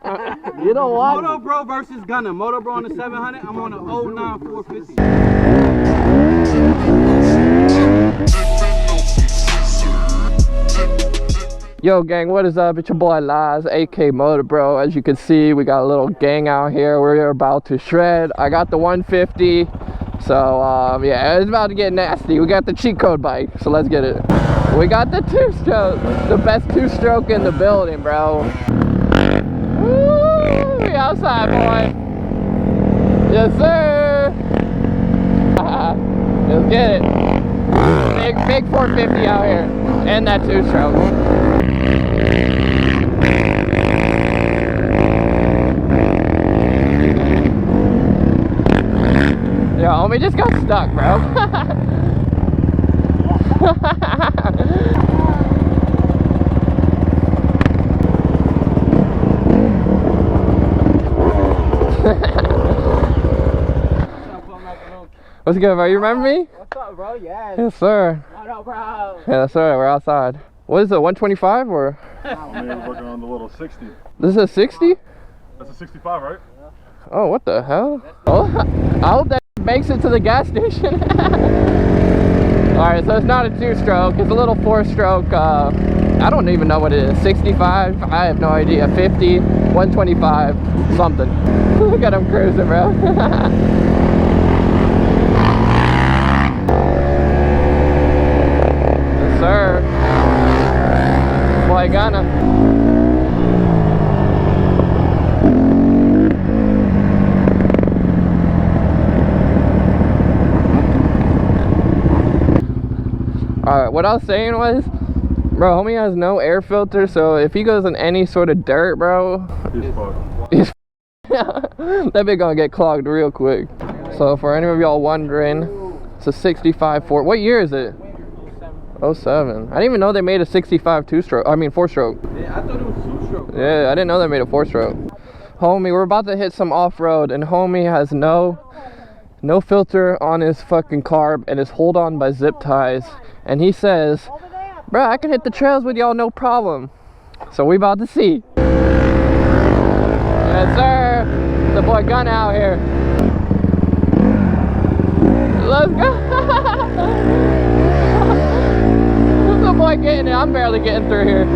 You know what? MotoBroo versus Gunner. MotoBroo on the 700. I'm on the 09 450. Yo gang, what is up? It's your boy Laz, aka MotoBroo. As you can see, we got a little gang out here. We're about to shred. I got the 150. So yeah, it's about to get nasty. We got the cheat code bike, so let's get it. We got the two-stroke, the best two-stroke in the building, bro. Woo! We outside, boy. Yes, sir. Let's get it. Big 450 out here, and that two-stroke. Yo, homie just got stuck, bro. What's good, bro? You remember me? What's up, bro? Yes. Yes, sir. What up, bro? Yes, sir. We're outside. What is it, 125 or? I'm working on the little 60. This is a 60? That's a 65, right? Oh, what the hell? Oh, I hope that makes it to the gas station. Alright, so it's not a two-stroke. It's a little four-stroke. I don't even know what it is. 65? I have no idea. 50, 125, something. Look at him cruising, bro. Yes, sir. Boy, gonna. Alright, what I was saying was, bro, homie has no air filter, so if he goes in any sort of dirt, bro, he's that bit gonna get clogged real quick. So for any of y'all wondering, it's a 65 Ford. What year is it? 07. I didn't even know they made a 65 two-stroke. I mean 4-stroke. Yeah, I thought it was 2-stroke. Yeah, I didn't know they made a 4-stroke. Homie, we're about to hit some off-road, and homie has no filter on his fucking carb and is hold on by zip ties. And he says, bro, I can hit the trails with y'all no problem. So we about to see. Yes, sir. The boy Gun out here. Let's go. The boy getting it. I'm barely getting through here.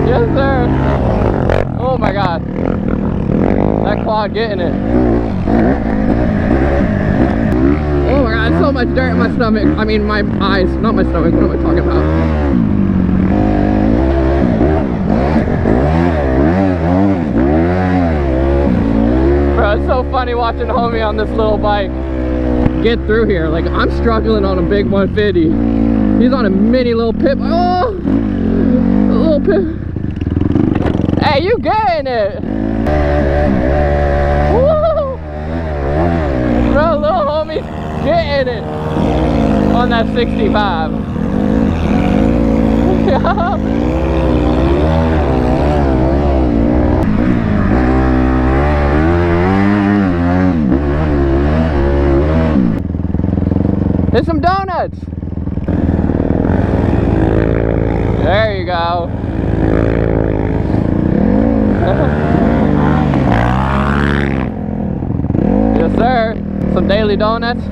Yes, sir. Oh my God. That quad getting it. Oh my God, so much dirt in my stomach. I mean my eyes, not my stomach. What am I talking about? Bro, it's so funny watching homie on this little bike get through here. Like, I'm struggling on a big 150. He's on a mini little pip. Oh! A little pip. Hey, you getting it? Woo! Bro, little homie's getting it on that 65. Hit some donuts. There you go. Yes, sir. Some daily donuts.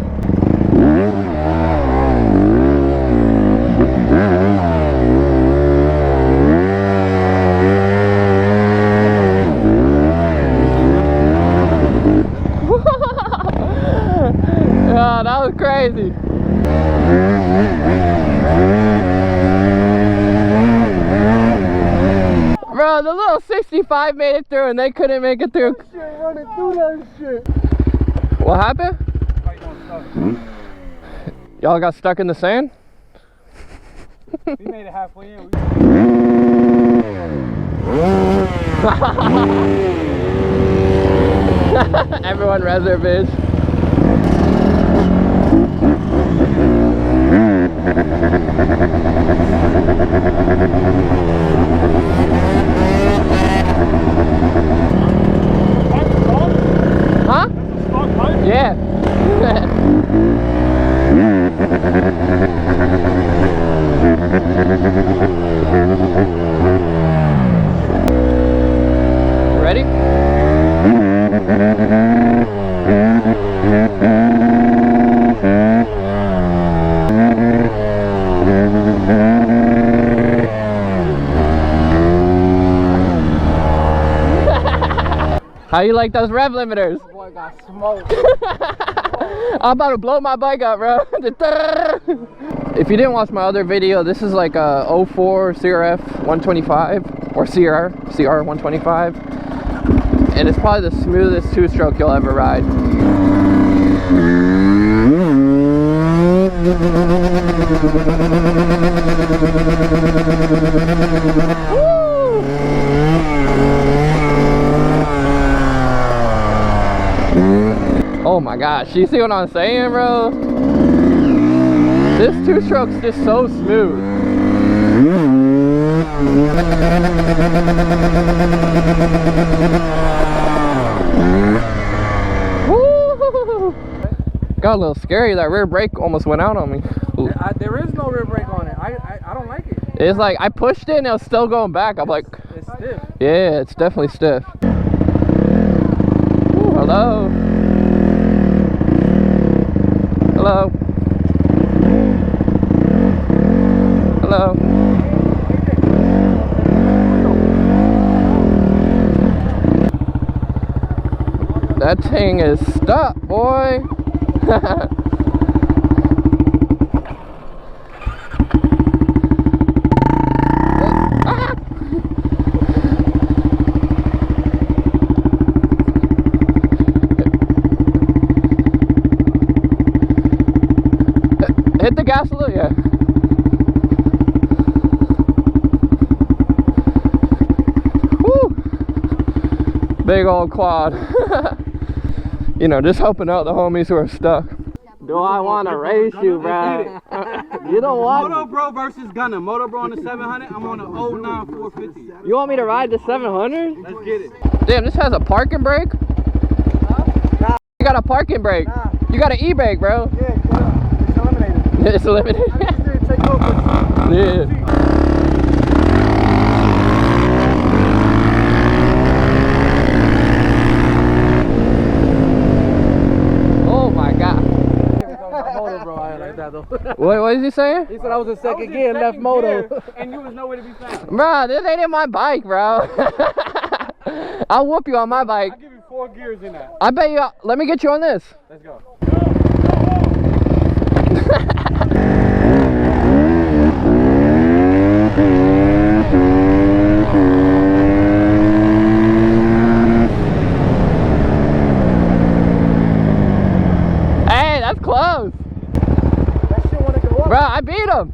Yeah, that was crazy. Bro, the little 65 made it through and they couldn't make it through. Running through that shit. What happened? Y'all got stuck in the sand? We made it halfway in. Everyone res their bitch. Huh? Yeah. Ready? How you like those rev limiters? Boy got smoked. I'm about to blow my bike up, bro. If you didn't watch my other video, this is like a 04 CRF 125 or CR 125, and it's probably the smoothest two-stroke you'll ever ride. Oh my gosh, you see what I'm saying, bro? This two-stroke's just so smooth. Woo! Got a little scary, that rear brake almost went out on me. There is no rear brake on it. I don't like it. It's like, I pushed it and it was still going back. I'm like, It's stiff. yeah, it's definitely stiff. Ooh, hello. Hello. Hello. That thing is stuck, boy. Ah! Hit the gas a little, yeah. Woo! Big old quad. You know, just helping out the homies who are stuck. Do I want to race you, bro? You don't want. MotoBroo versus Gunner. MotoBroo on the 700. I'm on the 09 450. You want me to ride the 700? Let's get it. Damn, this has a parking brake? Nah. You got a parking brake. Nah. You got an e-brake, bro. Yeah, it's eliminated. It's eliminated. I just didn't take over. Yeah. Oh my god. MotoBroo, I ain't like that though. What is he saying? He said I was in second gear, left moto, and you was nowhere to be found. Bro, this ain't in my bike, bro. I'll whoop you on my bike. I'll give you 4 gears in that. I bet you. Let me get you on this. Let's go. Hey, that's close. That shit wanna go up. Bro, I beat him.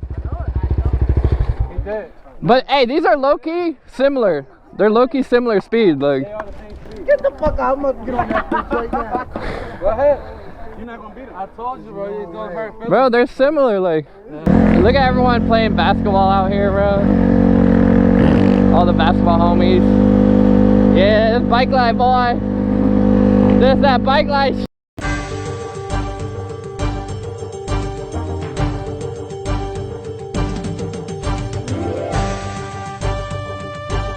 He did. But hey, these are low-key similar. They're low-key similar speed. Like, They are the same speed. Get the fuck out! I'm gonna get on that bitch right now. Go ahead. You're not gonna beat him. I told you, bro. It's gonna hurt. bro, they're similar. Like, look at everyone playing basketball out here, bro. All the basketball homies. Yeah, this bike life, boy. This that bike life.